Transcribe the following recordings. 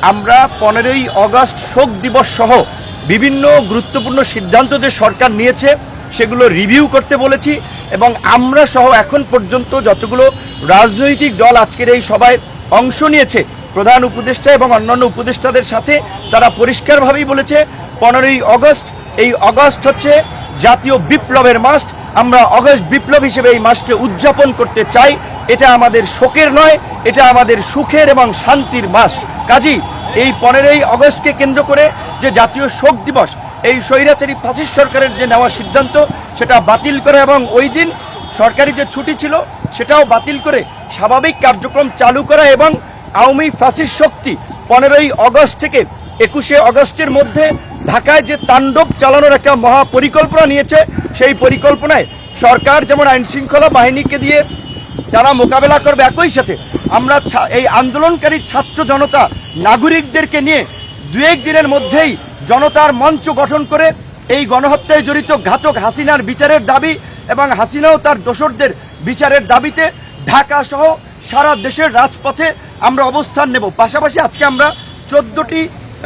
আমরা 15ই আগস্ট শোক দিবস সহ বিভিন্ন গুরুত্বপূর্ণ সিদ্ধান্ত যে সরকার নিয়েছে সেগুলো রিভিউ করতে বলেছি এবং আমরা সহ এখন পর্যন্ত যতগুলো রাজনৈতিক দল আজকের এই সভায় অংশ নিয়েছে প্রধান উপদেষ্টা এবং অন্যান্য উপদেষ্টাদের সাথে তারা পরিষ্কারভাবেই বলেছে 15ই আগস্ট এই আগস্ট হচ্ছে জাতীয় বিপ্লবের মাস। আমরা আগস্ট বিপ্লব হিসেবে এই মাসকে উদযাপন করতে চাই। এটা আমাদের শোকের নয়, এটা আমাদের সুখের এবং শান্তির মাস। কাজেই এই 15ই আগস্টকে কেন্দ্র করে যে জাতীয় শোক দিবস, এই স্বৈরাচারী ফ্যাসিস্ট সরকারের যে নেওয়া সিদ্ধান্ত সেটা বাতিল করে এবং ওই দিন সরকারি যে ছুটি ছিল সেটাও বাতিল করে স্বাভাবিক কার্যক্রম চালু করা এবং আওয়ামী ফ্যাসিস্ট শক্তি 15ই আগস্ট থেকে 21শে আগস্টের মধ্যে ঢাকায় যে তাণ্ডব চালানোর একটা মহা পরিকল্পনা নিয়েছে, সেই পরিকল্পনায় সরকার যেমন আইন শৃঙ্খলা বাহিনীকে দিয়ে তারা মোকাবেলা করবে, একই সাথে আমরা এই আন্দোলনকারী ছাত্র জনতা নাগরিকদেরকে নিয়ে 2-1 দিনের মধ্যেই জনতার মঞ্চ গঠন করে এই গণহত্যায় জড়িত ঘাতক হাসিনার বিচারের দাবি এবং হাসিনাও তার দোসরদের বিচারের দাবিতে ঢাকা সহ সারা দেশের রাজপথে আমরা অবস্থান নেব। পাশাপাশি আজকে আমরা 14টি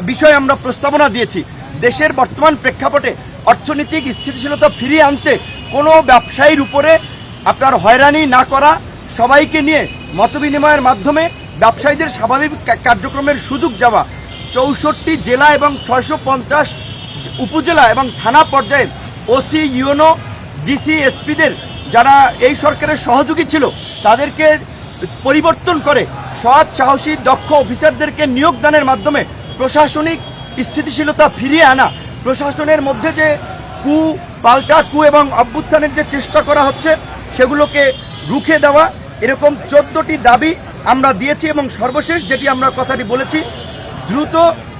বিষয় আমরা প্রস্তাবনা দিয়েছি। দেশের বর্তমান প্রেক্ষাপটে অর্থনৈতিক স্থিতিশীলতা ফিরিয়ে আনতে কোনো ব্যবসায়ীর উপরে আপনার হয়রানি না করা, সবাইকে নিয়ে মতবিনিময়ের মাধ্যমে ব্যবসায়ীদের স্বাভাবিক কার্যক্রমের সুযোগ দেওয়া, 64 জেলা এবং 650 উপজেলা এবং থানা পর্যায়ে ওসি, ইউনো, ডিসি, এসপিদের যারা এই সরকারের সহযোগী ছিল তাদেরকে পরিবর্তন করে সৎ, সাহসী, দক্ষ অফিসারদেরকে নিয়োগদানের মাধ্যমে প্রশাসনিক স্থিতিশীলতা ফিরিয়ে আনা, প্রশাসনের মধ্যে যে পাল্টা কু এবং অভ্যুত্থানের যে চেষ্টা করা হচ্ছে সেগুলোকে রুখে দেওয়া, এরকম 14টি দাবি আমরা দিয়েছি এবং সর্বশেষ যেটি আমরা কথাটি বলেছি, দ্রুত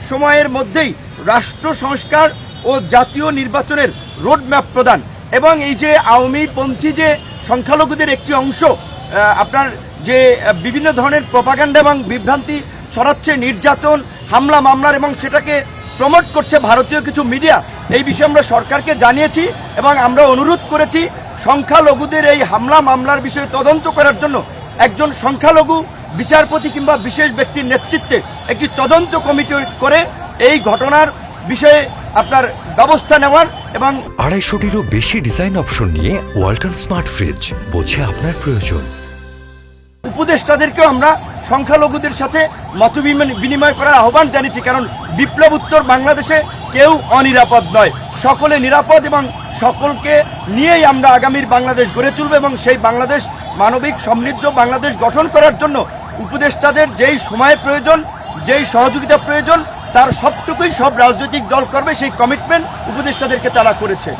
সময়ের মধ্যেই রাষ্ট্র সংস্কার ও জাতীয় নির্বাচনের রোডম্যাপ প্রদান এবং এই যে আওয়ামীপন্থী যে সংখ্যালঘুদের একটি অংশ আপনার যে বিভিন্ন ধরনের প্রপাগান্ডা এবং বিভ্রান্তি ছড়াচ্ছে, নির্যাতন, হামলা মামলার এবং সেটাকে প্রমোট করছে ভারতীয় কিছু মিডিয়া, এই বিষয়ে আমরা সরকারকে জানিয়েছি এবং আমরা অনুরোধ করেছি সংখ্যালঘুদের এই হামলা মামলার বিষয়ে তদন্ত করার জন্য একজন সংখ্যালঘু বিচারপতি কিংবা বিশেষ ব্যক্তির নেতৃত্বে একটি তদন্ত কমিটি করে এই ঘটনার বিষয়ে আপনার ব্যবস্থা নেওয়ার এবং 250-টিরও বেশি ডিজাইন অপশন নিয়ে ওয়ালটন স্মার্ট ফ্রিজ, বোঝে আপনার প্রয়োজন। উপদেষ্টাদেরকেও আমরা সংখ্যালঘুদের সাথে মত বিনিময় করার আহ্বান জানিয়েছি, কারণ বিপ্লব উত্তর বাংলাদেশে কেউ অনিরাপদ নয়, সকলে নিরাপদ এবং সকলকে নিয়েই আমরা আগামীর বাংলাদেশ গড়ে তুলব এবং সেই বাংলাদেশ মানবিক সমৃদ্ধ বাংলাদেশ গঠন করার জন্য উপদেষ্টাদের যেই সময় প্রয়োজন, যেই সহযোগিতা প্রয়োজন তার সবটুকুই সব রাজনৈতিক দল করবে, সেই কমিটমেন্ট উপদেষ্টাদেরকে তারা করেছে।